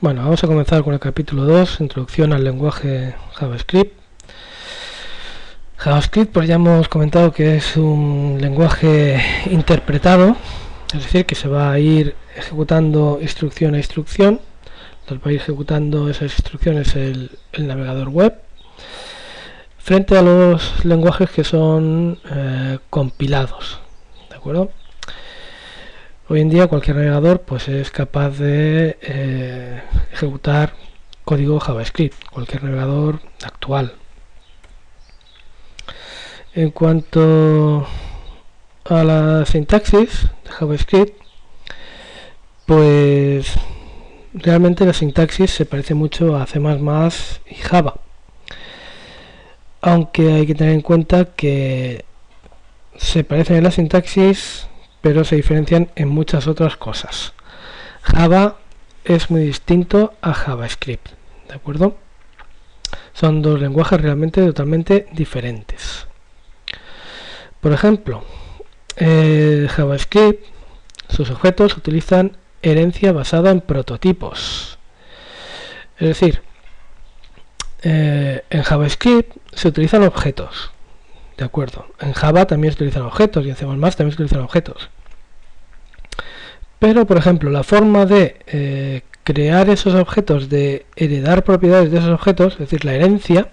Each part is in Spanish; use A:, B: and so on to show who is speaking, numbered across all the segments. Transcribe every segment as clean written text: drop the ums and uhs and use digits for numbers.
A: Bueno, vamos a comenzar con el capítulo 2, introducción al lenguaje JavaScript. JavaScript, pues ya hemos comentado que es un lenguaje interpretado, es decir, que se va a ir ejecutando instrucción a instrucción. Entonces va a ir ejecutando esas instrucciones el navegador web, frente a los lenguajes que son compilados, ¿de acuerdo? Hoy en día cualquier navegador pues es capaz de ejecutar código JavaScript, cualquier navegador actual. En cuanto a la sintaxis de JavaScript, pues realmente la sintaxis se parece mucho a C++ y Java, aunque hay que tener en cuenta que se parecen en la sintaxis pero se diferencian en muchas otras cosas. Java es muy distinto a JavaScript, ¿de acuerdo? Son dos lenguajes realmente totalmente diferentes. Por ejemplo, JavaScript, sus objetos utilizan herencia basada en prototipos. Es decir, en JavaScript se utilizan objetos, de acuerdo. En Java también se utilizan objetos y en C++ también se utilizan objetos. Pero, por ejemplo, la forma de crear esos objetos, de heredar propiedades de esos objetos, es decir, la herencia,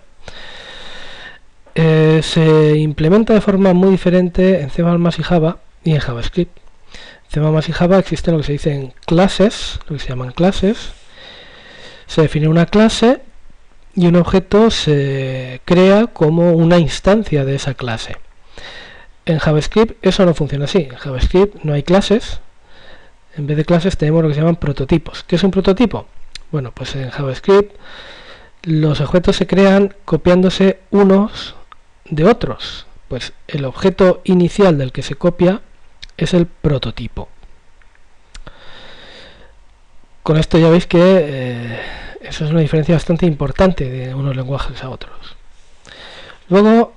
A: se implementa de forma muy diferente en C++ y Java y en JavaScript. En C++ y Java existen lo que se dicen clases, lo que se llaman clases. Se define una clase y un objeto se crea como una instancia de esa clase. En JavaScript eso no funciona así. En JavaScript no hay clases. En vez de clases tenemos lo que se llaman prototipos. ¿Qué es un prototipo? Bueno, pues en JavaScript los objetos se crean copiándose unos de otros. Pues el objeto inicial del que se copia es el prototipo. Con esto ya veis que eso es una diferencia bastante importante de unos lenguajes a otros. Luego,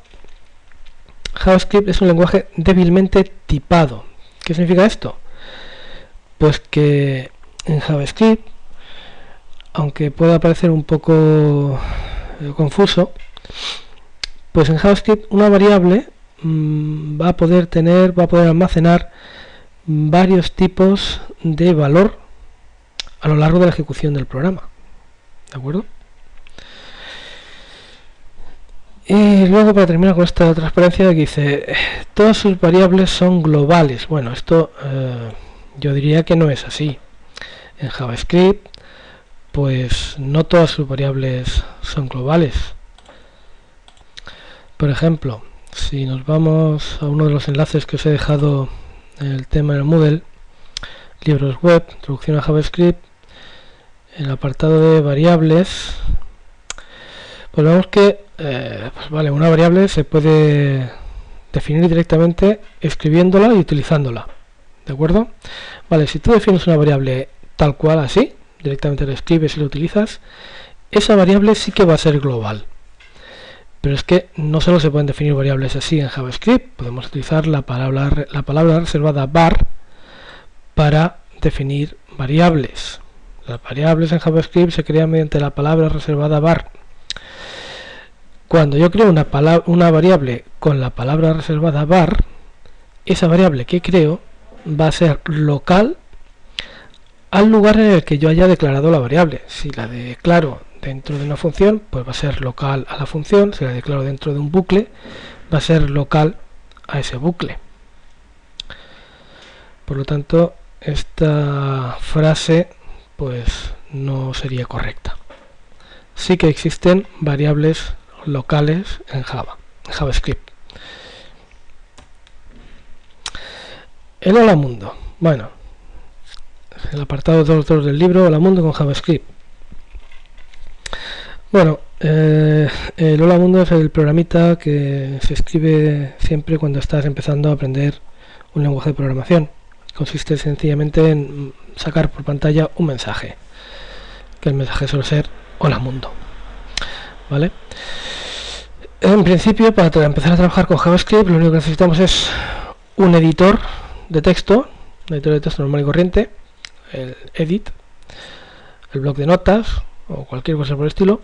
A: JavaScript es un lenguaje débilmente tipado. ¿Qué significa esto? Pues que en JavaScript, aunque pueda parecer un poco confuso, pues en JavaScript una variable va a poder almacenar varios tipos de valor a lo largo de la ejecución del programa, ¿de acuerdo? Y luego, para terminar con esta transparencia, que dice todas sus variables son globales. Bueno, esto yo diría que no es así. En JavaScript pues no todas sus variables son globales. Por ejemplo, si nos vamos a uno de los enlaces que os he dejado en el tema del Moodle, libros web, introducción a JavaScript, en el apartado de variables, pues vemos que una variable se puede definir directamente escribiéndola y utilizándola, ¿de acuerdo? Vale, si tú defines una variable tal cual, así, directamente la escribes y la utilizas, esa variable sí que va a ser global. Pero es que no solo se pueden definir variables así en JavaScript, podemos utilizar la palabra reservada var para definir variables. Las variables en JavaScript se crean mediante la palabra reservada var. Cuando yo creo una variable con la palabra reservada var, esa variable que creo va a ser local al lugar en el que yo haya declarado la variable. Si la declaro dentro de una función, pues va a ser local a la función. Si la declaro dentro de un bucle, va a ser local a ese bucle. Por lo tanto, esta frase pues no sería correcta. Sí que existen variables locales en JavaScript. El Hola Mundo. Bueno, el apartado 2.2 del libro Hola Mundo con JavaScript. Bueno, el Hola Mundo es el programita que se escribe siempre cuando estás empezando a aprender un lenguaje de programación. Consiste sencillamente en sacar por pantalla un mensaje, que el mensaje suele ser Hola Mundo, ¿vale? En principio, para empezar a trabajar con JavaScript, lo único que necesitamos es un editor de texto normal y corriente, el edit, el bloc de notas o cualquier cosa por el estilo,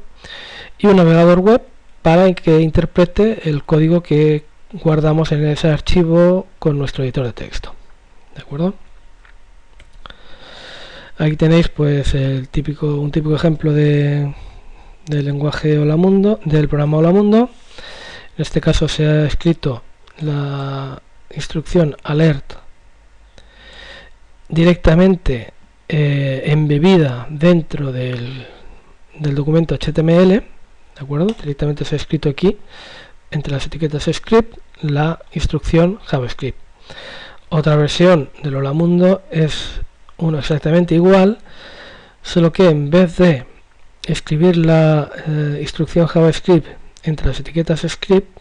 A: y un navegador web para que interprete el código que guardamos en ese archivo con nuestro editor de texto. ¿De acuerdo? Aquí tenéis pues un típico ejemplo del lenguaje Hola Mundo, del programa Hola Mundo. En este caso se ha escrito la instrucción alert directamente embebida dentro del documento HTML, ¿de acuerdo? Directamente se ha escrito aquí, entre las etiquetas script, la instrucción JavaScript. Otra versión del Hola Mundo es uno exactamente igual, solo que en vez de escribir la instrucción JavaScript entre las etiquetas script,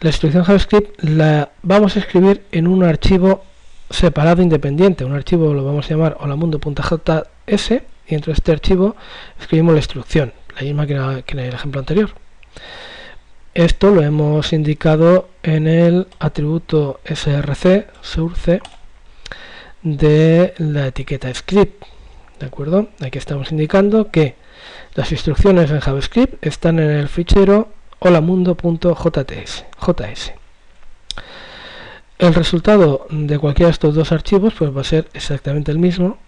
A: la instrucción JavaScript la vamos a escribir en un archivo separado independiente. Un archivo lo vamos a llamar holamundo.js y dentro de este archivo escribimos la instrucción, la misma que en el ejemplo anterior. Esto lo hemos indicado en el atributo src, source, de la etiqueta script. ¿De acuerdo? Aquí estamos indicando que las instrucciones en JavaScript están en el fichero holamundo.js. El resultado de cualquiera de estos dos archivos pues va a ser exactamente el mismo.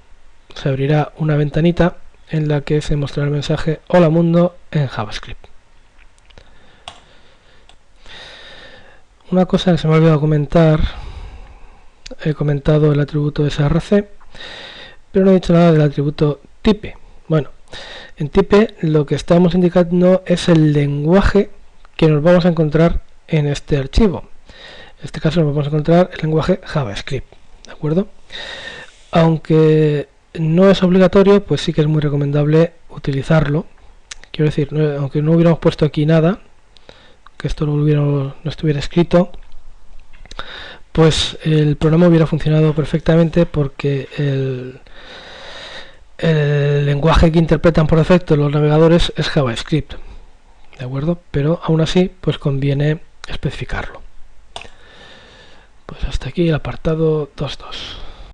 A: Se abrirá una ventanita en la que se mostrará el mensaje Hola Mundo en JavaScript. Una cosa que se me ha olvidado comentar, he comentado el atributo src, pero no he dicho nada del atributo type. Bueno, en type lo que estamos indicando es el lenguaje que nos vamos a encontrar en este archivo. En este caso nos vamos a encontrar el lenguaje JavaScript, ¿de acuerdo? Aunque no es obligatorio, pues sí que es muy recomendable utilizarlo. Quiero decir, aunque no hubiéramos puesto aquí nada, que esto no estuviera escrito, pues el programa hubiera funcionado perfectamente, porque el lenguaje que interpretan por defecto los navegadores es JavaScript, ¿de acuerdo? Pero aún así pues conviene especificarlo. Pues hasta aquí el apartado 2.2.